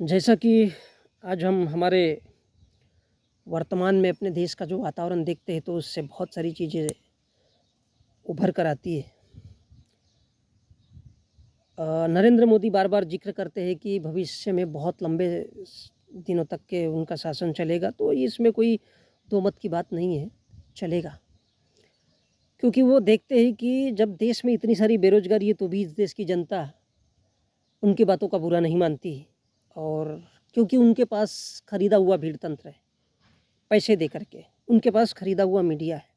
जैसा कि आज हम हमारे वर्तमान में अपने देश का जो वातावरण देखते हैं तो उससे बहुत सारी चीज़ें उभर कर आती है। नरेंद्र मोदी बार-बार ज़िक्र करते हैं कि भविष्य में बहुत लंबे दिनों तक के उनका शासन चलेगा, तो इसमें कोई दो मत की बात नहीं है, चलेगा। क्योंकि वो देखते हैं कि जब देश में इतनी सारी बेरोज़गारी है तो भी इस देश की जनता उनकी बातों का बुरा नहीं मानती और क्योंकि उनके पास खरीदा हुआ भीड़ तंत्र है। पैसे दे कर के, उनके पास खरीदा हुआ मीडिया है।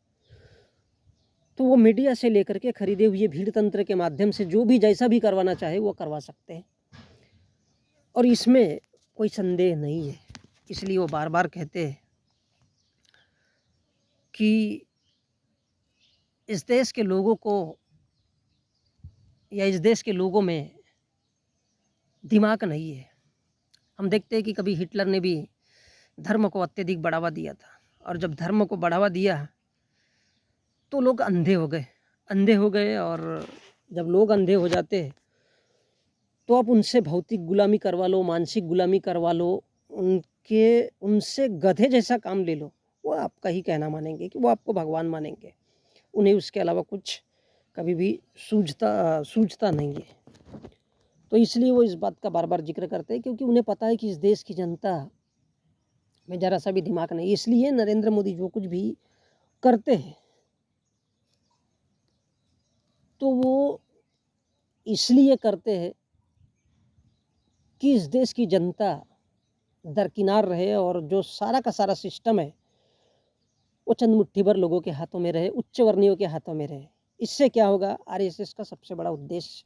तो वो मीडिया से लेकर के खरीदे हुए भीड़ तंत्र के माध्यम से जो भी जैसा भी करवाना चाहे वो करवा सकते हैं और इसमें कोई संदेह नहीं है। इसलिए वो बार-बार कहते हैं कि इस देश के लोगों को या इस देश के लोगों में दिमाग नहीं है। हम देखते हैं कि कभी हिटलर ने भी धर्म को अत्यधिक बढ़ावा दिया था और जब धर्म को बढ़ावा दिया तो लोग अंधे हो गए और जब लोग अंधे हो जाते हैं तो आप उनसे भौतिक गुलामी करवा लो, मानसिक गुलामी करवा लो, उनसे गधे जैसा काम ले लो, वो आपका ही कहना मानेंगे कि वो आपको भगवान मानेंगे। उन्हें उसके अलावा कुछ कभी भी सूझता नहीं है। तो इसलिए वो इस बात का बार-बार ज़िक्र करते हैं क्योंकि उन्हें पता है कि इस देश की जनता में ज़रा-सा भी दिमाग नहीं है। इसलिए नरेंद्र मोदी जो कुछ भी करते हैं, तो वो इसलिए करते हैं कि इस देश की जनता दरकिनार रहे और जो सारा का सारा सिस्टम है, वो चंद मुट्ठी भर लोगों के हाथों में रहे, उच्च वर्णीयों के हाथों में रहे। इससे क्या होगा, आरएसएस का सबसे बड़ा उद्देश्य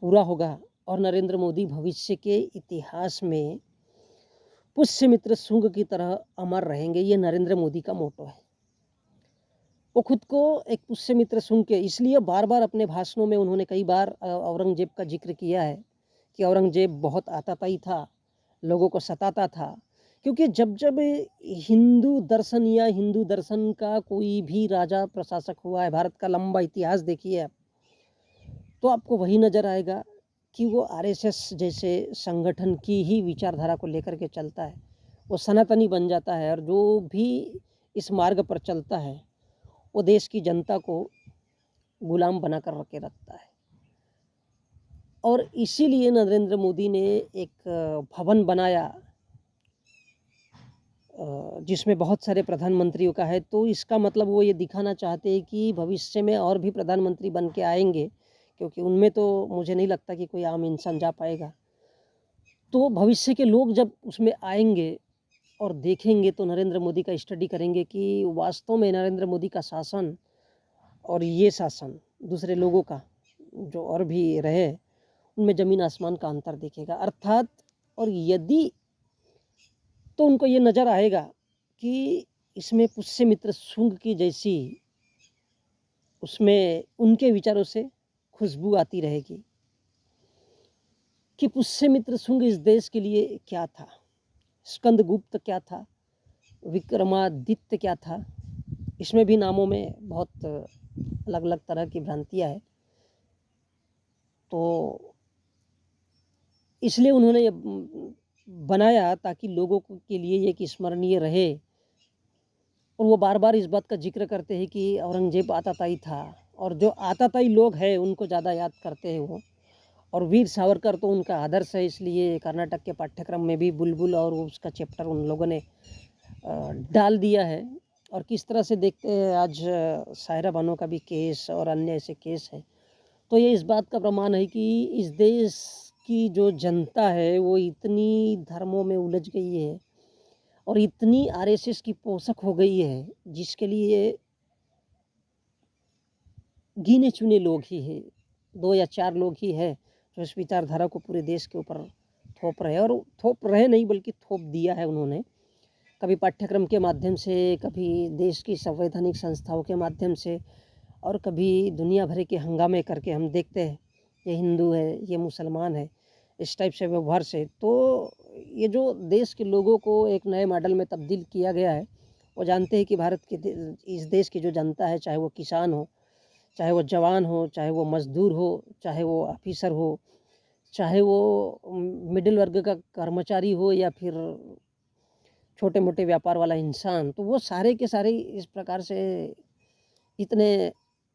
पूरा होगा और नरेंद्र मोदी भविष्य के इतिहास में पुष्यमित्र शुंग की तरह अमर रहेंगे। ये नरेंद्र मोदी का मोटो है। वो खुद को एक पुष्यमित्र शुंग के इसलिए बार-बार अपने भाषणों में उन्होंने कई बार औरंगज़ेब का ज़िक्र किया है कि औरंगज़ेब बहुत आताताई था, लोगों को सताता था। क्योंकि जब-जब हिंदू दर्शन का कोई भी राजा प्रशासक हुआ है, भारत का लंबा इतिहास देखिए आप, तो आपको वही नज़र आएगा कि वो आरएसएस जैसे संगठन की ही विचारधारा को लेकर के चलता है। वो सनातनी बन जाता है और जो भी इस मार्ग पर चलता है, वो देश की जनता को गुलाम बना कर के रखता है। और इसीलिए नरेंद्र मोदी ने एक भवन बनाया जिसमें बहुत सारे प्रधानमंत्रियों का है, तो इसका मतलब वो ये दिखाना चाहते हैं कि भविष्य में और भी प्रधानमंत्री बन के आएँगे, क्योंकि उनमें तो मुझे नहीं लगता कि कोई आम इंसान जा पाएगा। तो भविष्य के लोग जब उसमें आएँगे और देखेंगे तो नरेंद्र मोदी का स्टडी करेंगे कि वास्तव में नरेंद्र मोदी का शासन और ये शासन दूसरे लोगों का जो और भी रहे, उनमें ज़मीन आसमान का अंतर दिखेगा। अर्थात और यदि तो उनको ये नज़र आएगा कि इसमें पुष्यमित्र शुंग की जैसी उसमें उनके विचारों से खुशबू आती रहेगी कि पुष्यमित्र शुंग इस देश के लिए क्या था, स्कंदगुप्त क्या था, विक्रमादित्य क्या था। इसमें भी नामों में बहुत अलग-अलग तरह की भ्रांतियाँ हैं। तो इसलिए उन्होंने ये बनाया ताकि लोगों के लिए ये एक स्मरणीय रहे और वो बार-बार इस बात का ज़िक्र करते हैं कि औरंगज़ेब आताताई था और जो आताताई लोग हैं उनको ज़्यादा याद करते हैं वो और वीर सावरकर तो उनका आदर्श है। इसलिए कर्नाटक के पाठ्यक्रम में भी बुलबुल और उसका चैप्टर उन लोगों ने डाल दिया है। और किस तरह से देखते हैं आज सायरा बानो का भी केस और अन्य ऐसे केस हैं। तो ये इस बात का प्रमाण है कि इस देश की जो जनता है वो इतनी धर्मों में उलझ गई है और इतनी आरएसएस की पोषक हो गई है, जिसके लिए गिने-चुने लोग ही हैं, 2 या 4 लोग ही हैं जो इस विचारधारा को पूरे देश के ऊपर थोप रहे हैं और थोप रहे नहीं बल्कि थोप दिया है उन्होंने। कभी पाठ्यक्रम के माध्यम से, कभी देश की संवैधानिक संस्थाओं के माध्यम से और कभी दुनिया भर के हंगामे करके हम देखते हैं, ये हिंदू है, ये मुसलमान है, इस टाइप से व्यवहार से। तो ये जो देश के लोगों को एक नए मॉडल में तब्दील किया गया है, वो जानते हैं कि भारत के इस देश की जो जनता है, चाहे वो किसान हो, चाहे वो जवान हो, चाहे वो मज़दूर हो, चाहे वो ऑफ़िसर हो, चाहे वो मिडिल वर्ग का कर्मचारी हो या फिर छोटे मोटे व्यापार वाला इंसान, तो वो सारे के सारे इस प्रकार से इतने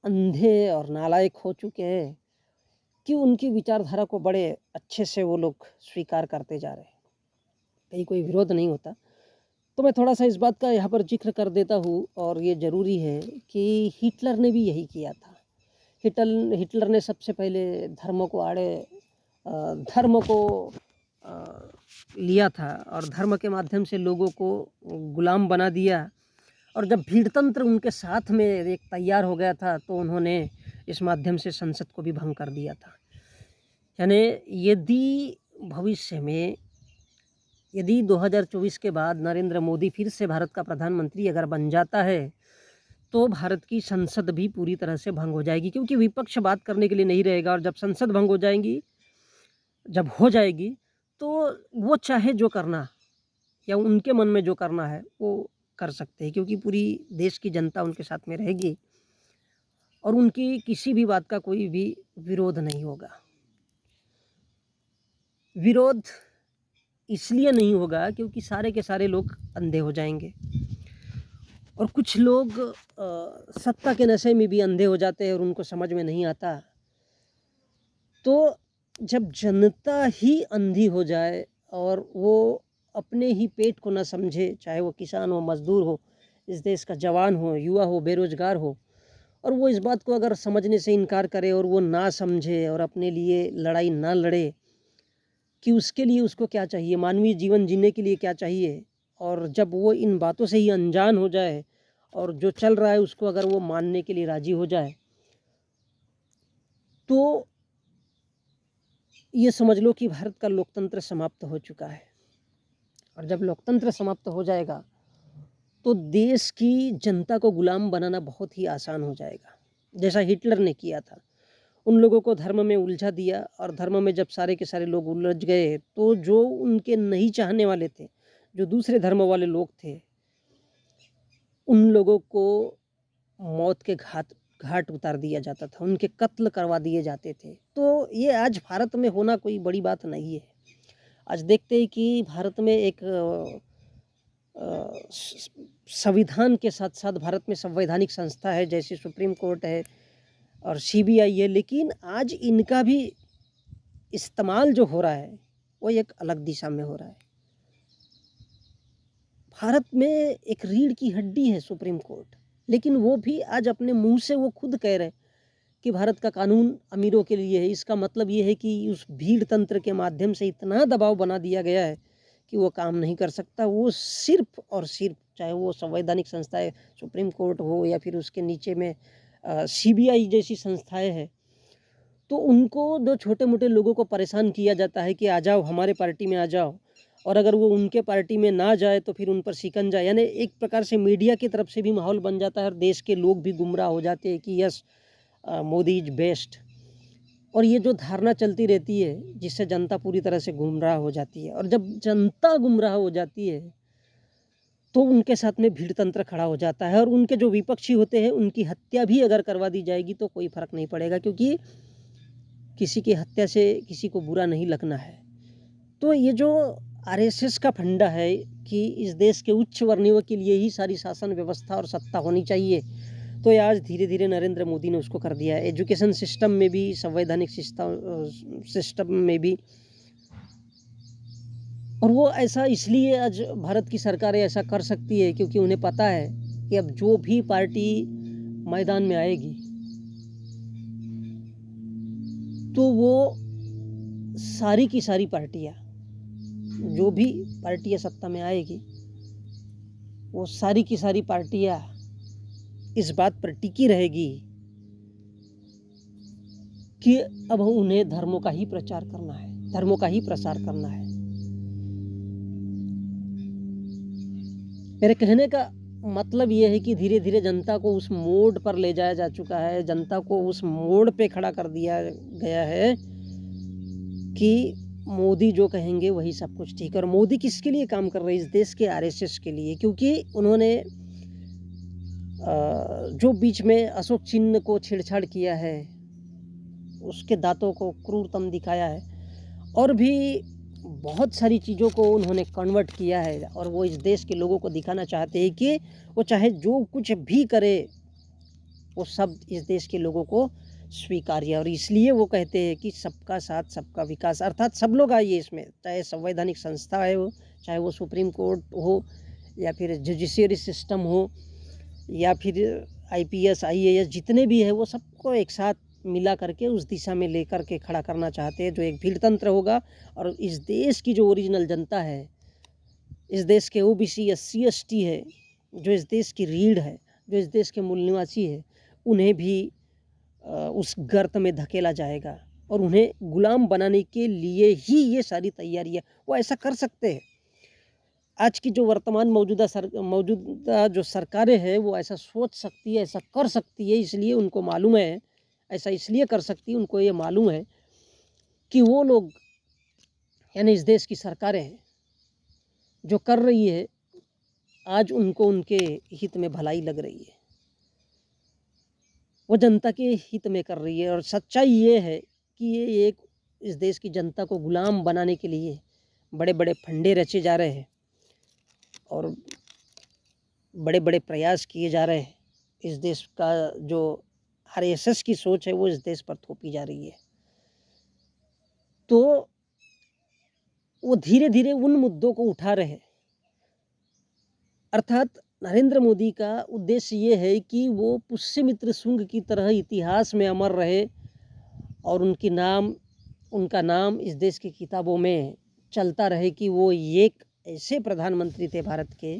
अंधे और नालायक हो चुके हैं कि उनकी विचारधारा को बड़े अच्छे से वो लोग स्वीकार करते जा रहे हैं, कहीं कोई विरोध नहीं होता। तो मैं थोड़ा सा इस बात का यहाँ पर जिक्र कर देता हूँ, और ये ज़रूरी है कि हिटलर ने भी यही किया था। हिटलर ने सबसे पहले धर्म को धर्म को लिया था और धर्म के माध्यम से लोगों को गुलाम बना दिया, और जब भीड़तंत्र उनके साथ में एक तैयार हो गया था तो उन्होंने इस माध्यम से संसद को भी भंग कर दिया था। यानी यदि भविष्य में यदि 2024 के बाद नरेंद्र मोदी फिर से भारत का प्रधानमंत्री अगर बन जाता है तो भारत की संसद भी पूरी तरह से भंग हो जाएगी, क्योंकि विपक्ष बात करने के लिए नहीं रहेगा। और जब संसद भंग जब हो जाएगी तो वो चाहे जो करना या उनके मन में जो करना है वो कर सकते हैं, क्योंकि पूरी देश की जनता उनके साथ में रहेगी और उनकी किसी भी बात का कोई भी विरोध नहीं होगा। विरोध इसलिए नहीं होगा क्योंकि सारे के सारे लोग अंधे हो जाएंगे, और कुछ लोग सत्ता के नशे में भी अंधे हो जाते हैं और उनको समझ में नहीं आता। तो जब जनता ही अंधी हो जाए और वो अपने ही पेट को ना समझे, चाहे वो किसान हो, मजदूर हो, इस देश का जवान हो, युवा हो, बेरोजगार हो, और वो इस बात को अगर समझने से इनकार करे और वो ना समझे और अपने लिए लड़ाई ना लड़े कि उसके लिए उसको क्या चाहिए, मानवीय जीवन जीने के लिए क्या चाहिए, और जब वो इन बातों से ही अनजान हो जाए और जो चल रहा है उसको अगर वो मानने के लिए राजी हो जाए, तो ये समझ लो कि भारत का लोकतंत्र समाप्त हो चुका है। और जब लोकतंत्र समाप्त हो जाएगा तो देश की जनता को गुलाम बनाना बहुत ही आसान हो जाएगा, जैसा हिटलर ने किया था। उन लोगों को धर्म में उलझा दिया, और धर्म में जब सारे के सारे लोग उलझ गए तो जो उनके नहीं चाहने वाले थे, जो दूसरे धर्म वाले लोग थे, उन लोगों को मौत के घाट उतार दिया जाता था, उनके कत्ल करवा दिए जाते थे। तो ये आज भारत में होना कोई बड़ी बात नहीं है। आज देखते हैं कि भारत में एक संविधान के साथ साथ भारत में संवैधानिक संस्था है, जैसे सुप्रीम कोर्ट है और सीबीआई है, लेकिन आज इनका भी इस्तेमाल जो हो रहा है वो एक अलग दिशा में हो रहा है। भारत में एक रीढ़ की हड्डी है सुप्रीम कोर्ट, लेकिन वो भी आज अपने मुंह से वो खुद कह रहे हैं कि भारत का कानून अमीरों के लिए है। इसका मतलब ये है कि उस भीड़ तंत्र के माध्यम से इतना दबाव बना दिया गया है कि वो काम नहीं कर सकता। वो सिर्फ और सिर्फ, चाहे वो संवैधानिक संस्थाएं सुप्रीम कोर्ट हो या फिर उसके नीचे में सीबीआई जैसी संस्थाएं हैं, तो उनको दो छोटे मोटे लोगों को परेशान किया जाता है कि आ जाओ हमारे पार्टी में आ जाओ, और अगर वो उनके पार्टी में ना जाए तो फिर उन पर शिकंजा, यानी एक प्रकार से मीडिया की तरफ से भी माहौल बन जाता है और देश के लोग भी गुमराह हो जाते हैं कि यस मोदी इज बेस्ट। और ये जो धारणा चलती रहती है जिससे जनता पूरी तरह से गुमराह हो जाती है, और जब जनता गुमराह हो जाती है तो उनके साथ में भीड़ तंत्र खड़ा हो जाता है, और उनके जो विपक्षी होते हैं उनकी हत्या भी अगर करवा दी जाएगी तो कोई फर्क नहीं पड़ेगा, क्योंकि किसी की हत्या से किसी को बुरा नहीं लगना है। तो ये जो आरएसएस का फंडा है कि इस देश के उच्च वर्णों के लिए ही सारी शासन व्यवस्था और सत्ता होनी चाहिए, तो ये आज धीरे धीरे नरेंद्र मोदी ने उसको कर दिया है। एजुकेशन सिस्टम में भी, संवैधानिक सिस्टम में भी। और वो ऐसा इसलिए आज भारत की सरकारें ऐसा कर सकती है क्योंकि उन्हें पता है कि अब जो भी पार्टी मैदान में आएगी तो वो सारी की सारी पार्टियां, जो भी पार्टियां सत्ता में आएगी वो सारी की सारी पार्टियां इस बात पर टिकी रहेगी कि अब उन्हें धर्मों का ही प्रचार करना है, धर्मों का ही प्रसार करना है। मेरे कहने का मतलब ये है कि धीरे धीरे जनता को उस मोड़ पर ले जाया जा चुका है, जनता को उस मोड़ पे खड़ा कर दिया गया है कि मोदी जो कहेंगे वही सब कुछ ठीक है। और मोदी किसके लिए काम कर रहे हैं? इस देश के आरएसएस के लिए, क्योंकि उन्होंने जो बीच में अशोक चिन्ह को छेड़छाड़ किया है, उसके दांतों को क्रूरतम दिखाया है, और भी बहुत सारी चीज़ों को उन्होंने कन्वर्ट किया है और वो इस देश के लोगों को दिखाना चाहते हैं कि वो चाहे जो कुछ भी करे वो सब इस देश के लोगों को स्वीकार्य है। और इसलिए वो कहते हैं कि सबका साथ सबका विकास, अर्थात सब लोग आइए इसमें, चाहे संवैधानिक संस्था है वो, चाहे वो सुप्रीम कोर्ट हो या फिर जुडिशियरी सिस्टम हो या फिर आईपीएस आईएएस जितने भी है, वो सबको एक साथ मिला करके उस दिशा में लेकर के खड़ा करना चाहते हैं जो एक भीड़तंत्र होगा। और इस देश की जो ओरिजिनल जनता है, इस देश के ओबीसी एससी एसटी है, जो इस देश की रीढ़ है, जो इस देश के मूल निवासी है, उन्हें भी उस गर्त में धकेला जाएगा और उन्हें गुलाम बनाने के लिए ही ये सारी तैयारियां वो ऐसा कर सकते हैं। आज की जो वर्तमान मौजूदा जो सरकारें हैं वो ऐसा सोच सकती है, ऐसा कर सकती है, इसलिए उनको मालूम है, ऐसा इसलिए कर सकती है, उनको ये मालूम है कि वो लोग यानी इस देश की सरकारें जो कर रही है आज उनको उनके हित में भलाई लग रही है, वो जनता के हित में कर रही है। और सच्चाई ये है कि ये एक इस देश की जनता को गुलाम बनाने के लिए बड़े बड़े फंडे रचे जा रहे हैं और बड़े बड़े प्रयास किए जा रहे हैं। इस देश का जो आरएसएस की सोच है वो इस देश पर थोपी जा रही है। तो वो धीरे धीरे उन मुद्दों को उठा रहे हैं, अर्थात नरेंद्र मोदी का उद्देश्य ये है कि वो पुष्यमित्र शुंग की तरह इतिहास में अमर रहे और उनका नाम इस देश की किताबों में चलता रहे कि वो एक ऐसे प्रधानमंत्री थे भारत के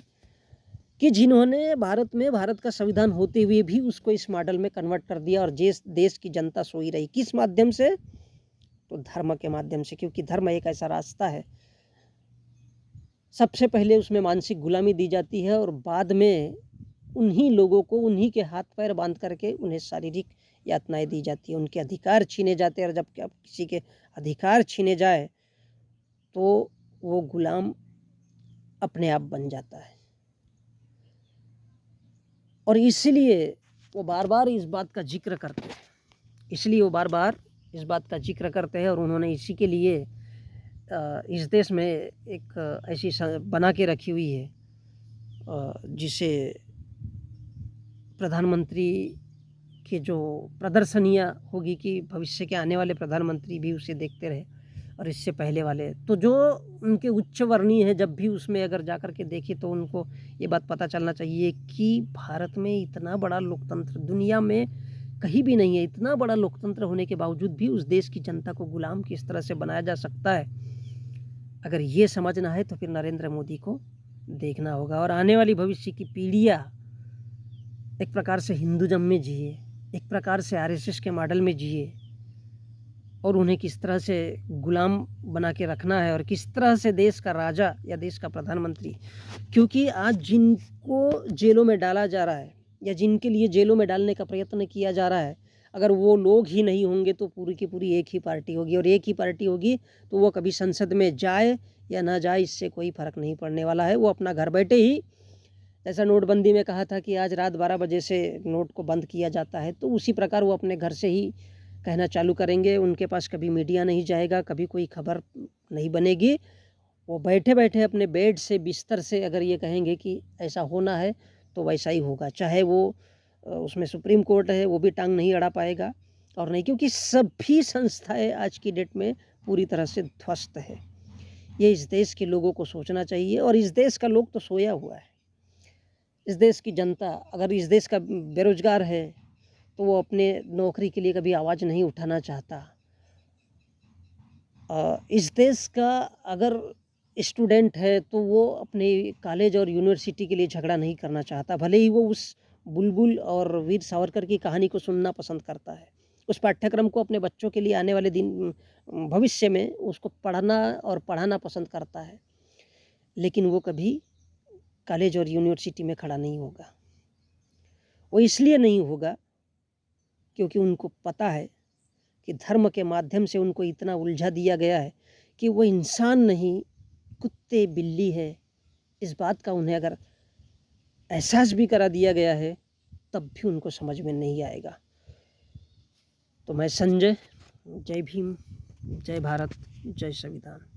कि जिन्होंने भारत में भारत का संविधान होते हुए भी उसको इस मॉडल में कन्वर्ट कर दिया। और देश की जनता सोई रही, किस माध्यम से? तो धर्म के माध्यम से, क्योंकि धर्म एक ऐसा रास्ता है, सबसे पहले उसमें मानसिक गुलामी दी जाती है और बाद में उन्हीं लोगों को उन्हीं के हाथ पैर बांध करके उन्हें शारीरिक यातनाएं दी जाती है, उनके अधिकार छीने जाते हैं। और जब किसी के अधिकार छीने जाए तो वो गुलाम अपने आप बन जाता है। और इसलिए वो बार बार इस बात का जिक्र करते हैं, और उन्होंने इसी के लिए इस देश में एक ऐसी बना के रखी हुई है जिसे प्रधानमंत्री की जो प्रदर्शनियाँ होगी कि भविष्य के आने वाले प्रधानमंत्री भी उसे देखते रहे और इससे पहले वाले, तो जो उनके उच्च वर्णीय है जब भी उसमें अगर जा कर के देखे तो उनको ये बात पता चलना चाहिए कि भारत में इतना बड़ा लोकतंत्र दुनिया में कहीं भी नहीं है। इतना बड़ा लोकतंत्र होने के बावजूद भी उस देश की जनता को गुलाम किस तरह से बनाया जा सकता है, अगर ये समझना है तो फिर नरेंद्र मोदी को देखना होगा। और आने वाली भविष्य की पीढ़ियाँ एक प्रकार से हिंदुज़म में जिए, एक प्रकार से आरएसएस के मॉडल में जिए और उन्हें किस तरह से गुलाम बना के रखना है और किस तरह से देश का राजा या देश का प्रधानमंत्री, क्योंकि आज जिनको जेलों में डाला जा रहा है या जिनके लिए जेलों में डालने का प्रयत्न किया जा रहा है, अगर वो लोग ही नहीं होंगे तो पूरी की पूरी एक ही पार्टी होगी, और एक ही पार्टी होगी तो वो कभी संसद में जाए या ना जाए इससे कोई फ़र्क नहीं पड़ने वाला है। वो अपना घर बैठे ही, जैसा नोटबंदी में कहा था कि आज रात 12 बजे से नोट को बंद किया जाता है, तो उसी प्रकार वो अपने घर से ही कहना चालू करेंगे। उनके पास कभी मीडिया नहीं जाएगा, कभी कोई खबर नहीं बनेगी। वो बैठे बैठे अपने बेड से बिस्तर से अगर ये कहेंगे कि ऐसा होना है तो वैसा ही होगा, चाहे वो उसमें सुप्रीम कोर्ट है वो भी टांग नहीं अड़ा पाएगा। और नहीं, क्योंकि सभी संस्थाएं आज की डेट में पूरी तरह से ध्वस्त है। ये इस देश के लोगों को सोचना चाहिए, और इस देश का लोग तो सोया हुआ है। इस देश की जनता, अगर इस देश का बेरोजगार है तो वो अपने नौकरी के लिए कभी आवाज़ नहीं उठाना चाहता। इस देश का अगर स्टूडेंट है तो वो अपने कॉलेज और यूनिवर्सिटी के लिए झगड़ा नहीं करना चाहता, भले ही वो उस बुलबुल और वीर सावरकर की कहानी को सुनना पसंद करता है, उस पाठ्यक्रम को अपने बच्चों के लिए आने वाले दिन भविष्य में उसको पढ़ना और पढ़ाना पसंद करता है, लेकिन वो कभी कॉलेज और यूनिवर्सिटी में खड़ा नहीं होगा। वो इसलिए नहीं होगा क्योंकि उनको पता है कि धर्म के माध्यम से उनको इतना उलझा दिया गया है कि वो इंसान नहीं, कुत्ते बिल्ली है। इस बात का उन्हें अगर एहसास भी करा दिया गया है तब भी उनको समझ में नहीं आएगा। तो मैं संजय, जय भीम। जय भारत, जय संविधान।